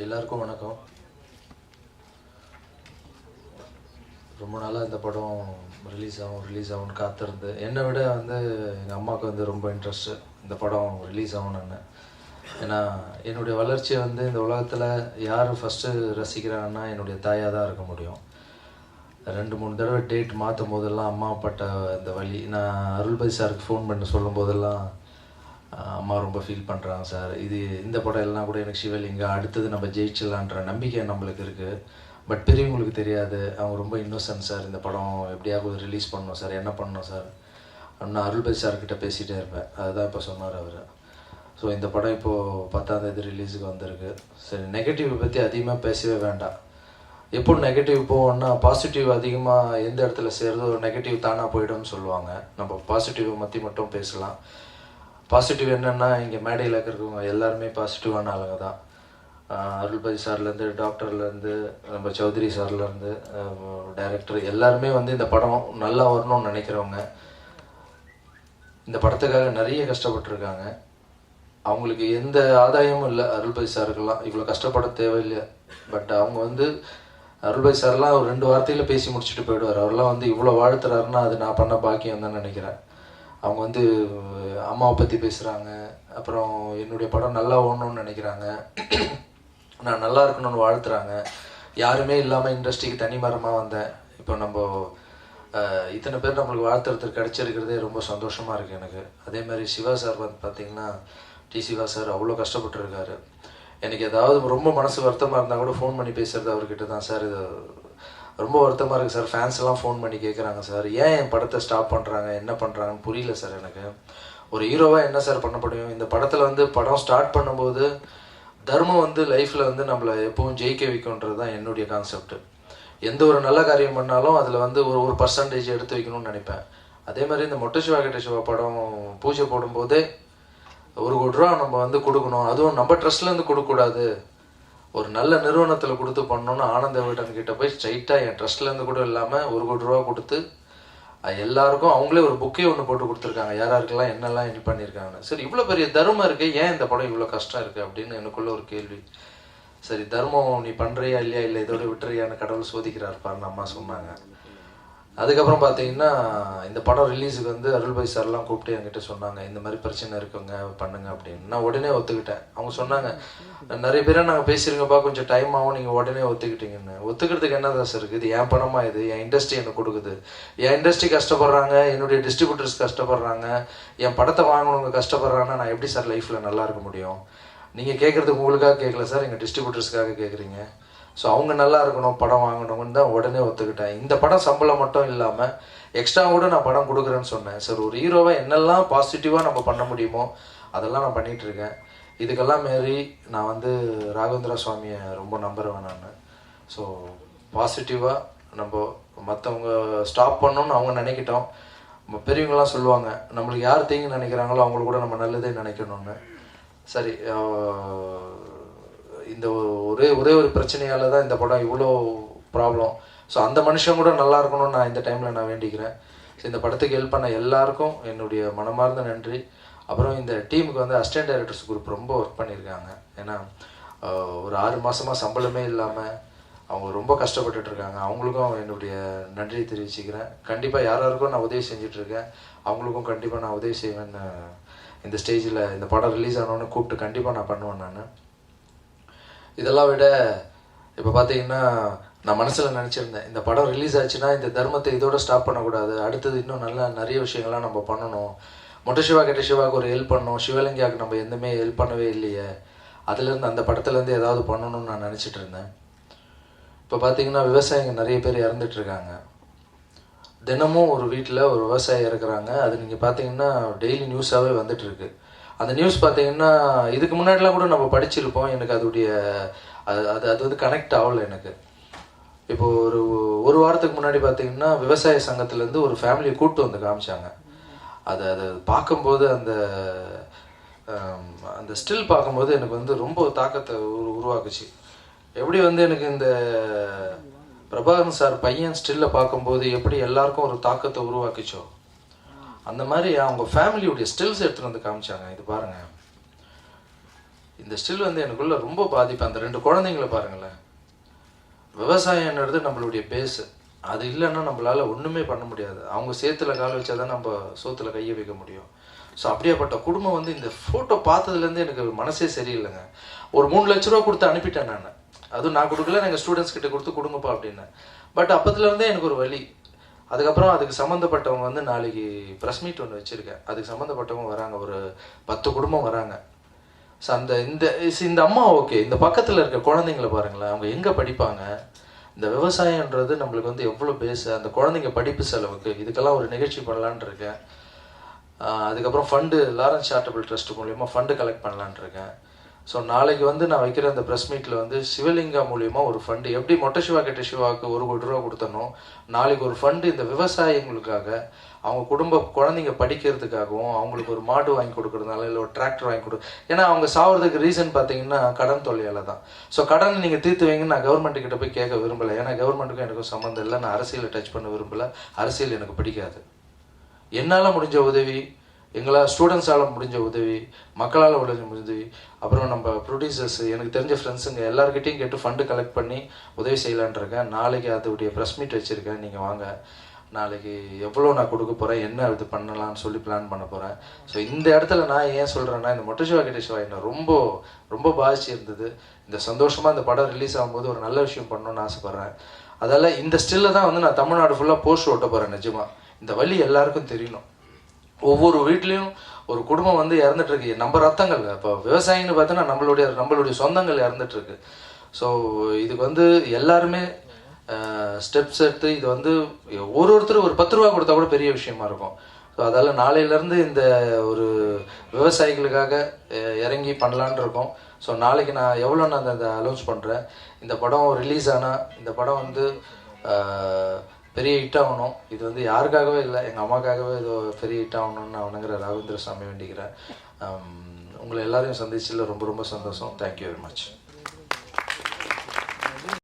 எல்லாருக்கும் வணக்கம். ரொம்ப நாளாக இந்த படம் ரிலீஸ் ஆகும்னு காத்திருந்து, என்னை விட வந்து எங்கள் அம்மாவுக்கு வந்து ரொம்ப இன்ட்ரெஸ்ட்டு இந்த படம் ரிலீஸ் ஆகணுன்னு. ஏன்னா என்னுடைய வளர்ச்சியை வந்து இந்த உலகத்தில் யார் ஃபஸ்ட்டு ரசிக்கிறாங்கன்னா என்னுடைய தாயாக தான் இருக்க முடியும். 2-3 தடவை டேட் மாற்றும் போதெல்லாம் அம்மா பட்ட இந்த வழி, நான் அருள்பதி சாருக்கு ஃபோன் பண்ணி சொல்லும் போதெல்லாம் அம்மா ரொம்ப ஃபீல் பண்ணுறாங்க சார், இந்த படம் எல்லாம் கூட எனக்கு சிவலிங்கா அடுத்தது நம்ம ஜெயிச்சிடலான்ற நம்பிக்கை நம்மளுக்கு இருக்குது. பட் பெரியவங்களுக்கு தெரியாது, அவங்க ரொம்ப இன்னோசன்ட் சார், இந்த படம் எப்படியாவது ரிலீஸ் பண்ணணும் சார், என்ன பண்ணணும் சார் நான் அருள்பதி சார்கிட்ட பேசிகிட்டே இருப்பேன். அதுதான் இப்போ சொன்னார் அவர். ஸோ இந்த படம் இப்போது 10ஆம் தேதி ரிலீஸுக்கு வந்திருக்கு. சரி, நெகட்டிவ் பற்றி அதிகமாக பேசவே வேண்டாம். எப்போ நெகட்டிவ் போவோம்னா பாசிட்டிவ் அதிகமாக எந்த இடத்துல சேருதோ நெகட்டிவ் தானாக போய்டும்னு சொல்லுவாங்க. நம்ம பாசிட்டிவை பற்றி மட்டும் பேசலாம். பாசிட்டிவ் என்னென்னா, இங்கே மேடையில் இருக்கிறவங்க எல்லாருமே பாசிட்டிவான ஆளுங்க தான். அருள்பதி சார்லேருந்து, டாக்டர்லேருந்து, நம்ம சௌத்ரி சார்லேருந்து, டைரக்டர் எல்லாருமே வந்து இந்த படம் நல்லா வரணும்னு நினைக்கிறவங்க. இந்த படத்துக்காக நிறைய கஷ்டப்பட்டுருக்காங்க. அவங்களுக்கு எந்த ஆதாயமும் இல்லை. அருள்பதி சாருக்கெல்லாம் இவ்வளோ கஷ்டப்பட தேவையில்லை. பட் அவங்க வந்து அருள்பதி சார்லாம் ஒரு 2 வார்த்தையில் பேசி முடிச்சுட்டு போயிடுவார். அவரெல்லாம் வந்து இவ்வளோ வாழ்த்துறாருன்னா அது நான் பண்ண பாக்கியம் தான் நினைக்கிறேன். அவங்க வந்து அம்மாவை பற்றி பேசுகிறாங்க, அப்புறம் என்னுடைய படம் நல்லா ஓடணும்னு நினைக்கிறாங்க, நான் நல்லா இருக்கணும்னு வாழ்த்துறாங்க. யாருமே இல்லாமல் இண்டஸ்ட்ரிக்கு தனி மரமாக வந்தேன். இப்போ நம்ம இத்தனை பேர் நம்மளுக்கு வாழ்த்துறதுக்கு கிடச்சிருக்கிறதே ரொம்ப சந்தோஷமாக இருக்குது எனக்கு. அதே மாதிரி சிவா சார் வந்து பார்த்திங்கன்னா, சிவா சார் அவ்வளோ கஷ்டப்பட்டுருக்காரு. எனக்கு ஏதாவது ரொம்ப மனசு வருத்தமாக இருந்தால் கூட ஃபோன் பண்ணி பேசுகிறது அவர்கிட்ட தான். சார், இது ரொம்ப வருத்தமாக இருக்குது சார், ஃபேன்ஸ் எல்லாம் ஃபோன் பண்ணி கேட்குறாங்க சார், ஏன் என் படத்தை ஸ்டாப் பண்ணுறாங்க, என்ன பண்ணுறாங்கன்னு புரியல சார் எனக்கு. ஒரு ஹீரோவாக என்ன சார் பண்ண முடியும்? இந்த படத்தில் வந்து படம் ஸ்டார்ட் பண்ணும்போது தர்மம் வந்து லைஃப்பில் வந்து நம்மளை எப்பவும் ஜெயிக்க வைக்கும்ன்றது தான் என்னுடைய கான்செப்ட். எந்த ஒரு நல்ல காரியம் பண்ணாலும் அதில் வந்து ஒரு பர்சன்டேஜ் எடுத்து வைக்கணும்னு நினைப்பேன். அதே மாதிரி இந்த மொட்டை சிவா கிட்ட சிவா படம் பூஜை போடும்போதே 1 கோடி ரூபா நம்ம வந்து கொடுக்கணும், அதுவும் நம்ம ட்ரஸ்ட்லேருந்து கொடுக்கக்கூடாது, ஒரு நல்ல நிறுவனத்தில் கொடுத்து பண்ணணும்னு ஆனந்த விகடன் கிட்ட போய் ஸ்ட்ரைட்டாக என் ட்ரஸ்ட்லேருந்து கூட இல்லாமல் 1 கோடி ரூபா கொடுத்து எல்லாருக்கும் அவங்களே ஒரு புக்கே ஒன்று போட்டு கொடுத்துருக்காங்க, யாராருக்கெல்லாம் என்னெல்லாம் இது பண்ணியிருக்காங்கன்னு. சரி, இவ்வளோ பெரிய தர்மம் இருக்குது, ஏன் இந்த படம் இவ்வளோ கஷ்டம் இருக்குது அப்படின்னு எனக்குள்ள ஒரு கேள்வி. சரி, தர்மம் நீ பண்ணுறியா இல்லையா, இல்லை இதோட விட்டுறியான்னு கடவுள் சோதிக்கிறாருப்பாருன்னு அம்மா சொன்னாங்க. அதுக்கப்புறம் பார்த்தீங்கன்னா இந்த படம் ரிலீஸுக்கு வந்து அருள்பதி சார்லாம் கூப்பிட்டு என்கிட்ட சொன்னாங்க, இந்த மாதிரி பிரச்சனை இருக்குங்க பண்ணுங்க அப்படின்னு. நான் உடனே ஒத்துக்கிட்டேன். அவங்க சொன்னாங்க, நிறைய பேரை நாங்கள் பேசியிருங்கப்பா, கொஞ்சம் டைம் ஆகும், நீங்கள் உடனே ஒத்துக்கிட்டீங்கன்னு. ஒத்துக்கிறதுக்கு என்ன தான் சார் இருக்குது? இது என் பணமாக, இது என் இண்டஸ்ட்ரி எனக்கு கொடுக்குது, என் இண்டஸ்ட்ரி கஷ்டப்படுறாங்க, என்னுடைய டிஸ்ட்ரிபியூட்டர்ஸ் கஷ்டப்படுறாங்க, என் படத்தை வாங்கணுங்க கஷ்டப்படுறாங்கன்னா நான் எப்படி சார் லைஃப்பில் நல்லா இருக்க முடியும்? நீங்கள் கேட்குறதுக்கு உங்களுக்காக கேட்கல சார், எங்கள் டிஸ்ட்ரிபியூட்டர்ஸ்க்காக கேட்குறீங்க. ஸோ அவங்க நல்லா இருக்கணும், படம் வாங்கணும்னு தான் உடனே ஒத்துக்கிட்டேன். இந்த படம் சம்பளம் மட்டும் இல்லாமல் எக்ஸ்ட்ரா கூட நான் படம் கொடுக்குறேன்னு சொன்னேன். சார், ஒரு ஹீரோவை என்னெல்லாம் பாசிட்டிவாக நம்ம பண்ண முடியுமோ அதெல்லாம் நான் பண்ணிகிட்ருக்கேன். இதுக்கெல்லாம் மாரி நான் வந்து ராகவேந்திரா சுவாமியை ரொம்ப நம்புறேன் நான். ஸோ பாசிட்டிவாக நம்ம மற்றவங்க ஸ்டாப் பண்ணணும்னு அவங்க நினைக்கிட்டோம். நம்ம பெரியவங்களாம் சொல்லுவாங்க, நம்மளுக்கு யார் தீங்கு நினைக்கிறாங்களோ அவங்களுக்கு கூட நம்ம நல்லதே நினைக்கணும்னு. சரி, இந்த ஒரே ஒரு பிரச்சனையால் தான் இந்த படம் இவ்வளோ ப்ராப்ளம். ஸோ அந்த மனுஷன் கூட நல்லா இருக்கணும்னு நான் இந்த டைமில் நான் வேண்டிக்கிறேன். ஸோ இந்த படத்துக்கு ஹெல்ப் பண்ண எல்லாருக்கும் என்னுடைய மனமார்ந்த நன்றி. அப்புறம் இந்த டீமுக்கு வந்து அசிஸ்டன்ட் டைரக்டர்ஸ் குரூப் ரொம்ப ஒர்க் பண்ணியிருக்காங்க. ஏன்னா ஒரு 6 மாதமாக சம்பளமே இல்லாமல் அவங்க ரொம்ப கஷ்டப்பட்டுட்ருக்காங்க. அவங்களுக்கும் என்னுடைய நன்றியை தெரிவிச்சுக்கிறேன். கண்டிப்பாக யாராருக்கும் நான் உதவி செஞ்சிட்ருக்கேன், அவங்களுக்கும் கண்டிப்பாக நான் உதவி செய்வேன்னு இந்த ஸ்டேஜில் இந்த படம் ரிலீஸ் ஆனோன்னு கூப்பிட்டு கண்டிப்பாக நான் பண்ணுவேன் நான். இதெல்லாம் விட இப்போ பார்த்தீங்கன்னா நான் மனசில் நினச்சிருந்தேன், இந்த படம் ரிலீஸ் ஆச்சுன்னா இந்த தர்மத்தை இதோட ஸ்டாப் பண்ணக்கூடாது, அடுத்தது இன்னும் நிறைய விஷயங்கள்லாம் நம்ம பண்ணணும். மொட்டை சிவா கிட்ட சிவாவுக்கு ஒரு ஹெல்ப் பண்ணணும், சிவலிங்காவுக்கு நம்ம எதுவுமே ஹெல்ப் பண்ணவே இல்லையே, அதுலேருந்து அந்த படத்துலேருந்து ஏதாவது பண்ணணும்னு நான் நினச்சிட்டு இருந்தேன். இப்போ பார்த்தீங்கன்னா விவசாயிங்க நிறைய பேர் இறந்துட்டுருக்காங்க. தினமும் ஒரு வீட்டில் ஒரு விவசாயி இறக்குறாங்க. அது நீங்கள் பார்த்தீங்கன்னா டெய்லி நியூஸாகவே வந்துட்டுருக்கு. அந்த நியூஸ் பார்த்தீங்கன்னா இதுக்கு முன்னாடிலாம் கூட நம்ம படிச்சிருப்போம். எனக்கு அது வந்து கனெக்ட் ஆகலை எனக்கு. இப்போது ஒரு வாரத்துக்கு முன்னாடி பார்த்தீங்கன்னா விவசாய சங்கத்துலேருந்து ஒரு ஃபேமிலியை கூப்பிட்டு வந்து காமிச்சாங்க. அதை பார்க்கும்போது அந்த ஸ்டில் பார்க்கும்போது எனக்கு வந்து ரொம்ப தாக்கத்தை உருவாக்குச்சு. எப்படி வந்து எனக்கு இந்த பிரபாகரன் சார் பையன் ஸ்டில்ல பார்க்கும்போது எப்படி எல்லாருக்கும் ஒரு தாக்கத்தை உருவாக்குச்சோ, அந்த மாதிரி அவங்க ஃபேமிலியுடைய ஸ்டில்ஸ் எடுத்துகிட்டு வந்து காமிச்சாங்க. இது பாருங்கள், இந்த ஸ்டில் வந்து எனக்குள்ள ரொம்ப பாதிப்பு. அந்த 2 குழந்தைங்கள பாருங்களேன். விவசாயம்ன்றது நம்மளுடைய பேஸு. அது இல்லைன்னா நம்மளால் ஒன்றுமே பண்ண முடியாது. அவங்க சேத்துல கால் வச்சா தான் நம்ம சோத்துல கையை வைக்க முடியும். ஸோ அப்படியேப்பட்ட குடும்பம் வந்து இந்த ஃபோட்டோ பார்த்ததுலேருந்து எனக்கு மனசே சரியில்லைங்க. ஒரு 3 லட்ச ரூபா கொடுத்து அனுப்பிட்டேன் நான். அதுவும் நான் கொடுக்கல, எங்கள் ஸ்டூடெண்ட்ஸ் கிட்ட கொடுத்து கொடுங்கப்பா அப்படின்னு. பட் அப்போதுலேருந்தே எனக்கு ஒரு வலி. அதுக்கப்புறம் அதுக்கு சம்மந்தப்பட்டவங்க வந்து நாளைக்கு ப்ரெஸ் மீட் ஒன்று வச்சுருக்கேன். அதுக்கு சம்மந்தப்பட்டவங்க வராங்க, ஒரு 10 குடும்பம் வராங்க. ஸோ இந்த அம்மா ஓகே, இந்த பக்கத்தில் இருக்க குழந்தைங்கள பாருங்களேன், அவங்க எங்கே படிப்பாங்க? இந்த விவசாயன்றது நம்மளுக்கு வந்து எவ்வளோ பேஸு, அந்த குழந்தைங்க படிப்பு செலவுக்கு இதுக்கெல்லாம் ஒரு நிகழ்ச்சி பண்ணலான் இருக்கேன். அதுக்கப்புறம் ஃபண்டு லாரன்ஸ் சேரிட்டபிள் ட்ரஸ்ட் மூலிமா ஃபண்டு கலெக்ட் பண்ணலான் இருக்கேன். ஸோ நாளைக்கு வந்து நான் வைக்கிற அந்த ப்ரெஸ் மீட்டில் வந்து சிவலிங்கா மூலிமா ஒரு ஃபண்டு, எப்படி மொட்டை சிவா கெட்ட சிவாவுக்கு 1 கோடி ரூபா கொடுத்தனோ, நாளைக்கு ஒரு ஃபண்டு இந்த விவசாயிகளுக்காக, அவங்க குழந்தைங்க படிக்கிறதுக்காகவும், அவங்களுக்கு ஒரு மாடு வாங்கி கொடுக்குறதுனால, இல்லை ஒரு டிராக்டர் வாங்கி ஏன்னா அவங்க சாவறதுக்கு ரீசன் பார்த்தீங்கன்னா கடன் தொல்லையால் தான். ஸோ கடன் நீங்கள் தீர்த்து வைங்கன்னு நான் கவர்மெண்ட்டுக்கிட்ட போய் கேட்க விரும்பலை. ஏன்னா கவர்மெண்ட்டுக்கும் எனக்கும் சம்மந்தம் இல்லை. நான் அரசியலை டச் பண்ண விரும்பலை. அரசியல் எனக்கு பிடிக்காது. என்னால் முடிஞ்ச உதவி, எங்களால் ஸ்டூடெண்ட்ஸால் முடிஞ்ச உதவி, மக்களால் முடிஞ்ச உதவி, அப்புறம் நம்ம ப்ரொடியூசர்ஸ், எனக்கு தெரிஞ்ச ஃப்ரெண்ட்ஸுங்க எல்லாருக்கிட்டையும் கேட்டு ஃபண்டு கலெக்ட் பண்ணி உதவி செய்யலான் இருக்கேன். நாளைக்கு அதோடைய ப்ரெஸ் மீட் வச்சுருக்கேன். நீங்கள் வாங்க. நாளைக்கு எவ்வளோ நான் கொடுக்க போகிறேன், என்ன இது பண்ணலான்னு சொல்லி பிளான் பண்ண போகிறேன். ஸோ இந்த இடத்துல நான் ஏன் சொல்கிறேன்னா, இந்த மொட்டை சிவா கெட்ட சிவா என்னை ரொம்ப ரொம்ப பாதிச்சு இருந்தது. இந்த சந்தோஷமாக இந்த படம் ரிலீஸ் ஆகும்போது ஒரு நல்ல விஷயம் பண்ணணும்னு ஆசைப்பட்றேன். அதால் இந்த ஸ்டில்ல தான் வந்து நான் தமிழ்நாடு ஃபுல்லாக போஸ்ட் ஓட்ட போகிறேன். நிஜமாக இந்த வழி எல்லாருக்கும் தெரியணும். ஒவ்வொரு வீட்லேயும் ஒரு குடும்பம் வந்து இறந்துட்டுருக்கு. நம்ம ரத்தங்கள் இப்போ விவசாயின்னு பார்த்தோன்னா நம்மளுடைய சொந்தங்கள் இறந்துட்டுருக்கு. ஸோ இதுக்கு வந்து எல்லாருமே ஸ்டெப்ஸ் எடுத்து இது வந்து ஒருத்தர் ஒரு 10 ரூபா கொடுத்தா கூட பெரிய விஷயமா இருக்கும். ஸோ அதால் நாளையிலேருந்து இந்த ஒரு விவசாயிகளுக்காக இறங்கி பண்ணலான் இருக்கோம். ஸோ நாளைக்கு நான் எவ்வளோ நான் அதை அனௌன்ஸ் பண்ணுறேன். இந்த படம் ரிலீஸ் ஆனால் இந்த படம் வந்து பெரிய ஹிட் ஆகணும். இது வந்து யாருக்காகவே இல்லை, எங்கள் அம்மாக்காகவே இது பெரிய ஹிட் ஆகணும்னு நான் வணங்குற ராகவேந்திர சாமி வேண்டிக்கிறேன். உங்களை எல்லாரையும் சந்திச்சதில் ரொம்ப ரொம்ப சந்தோஷம். Thank you very much.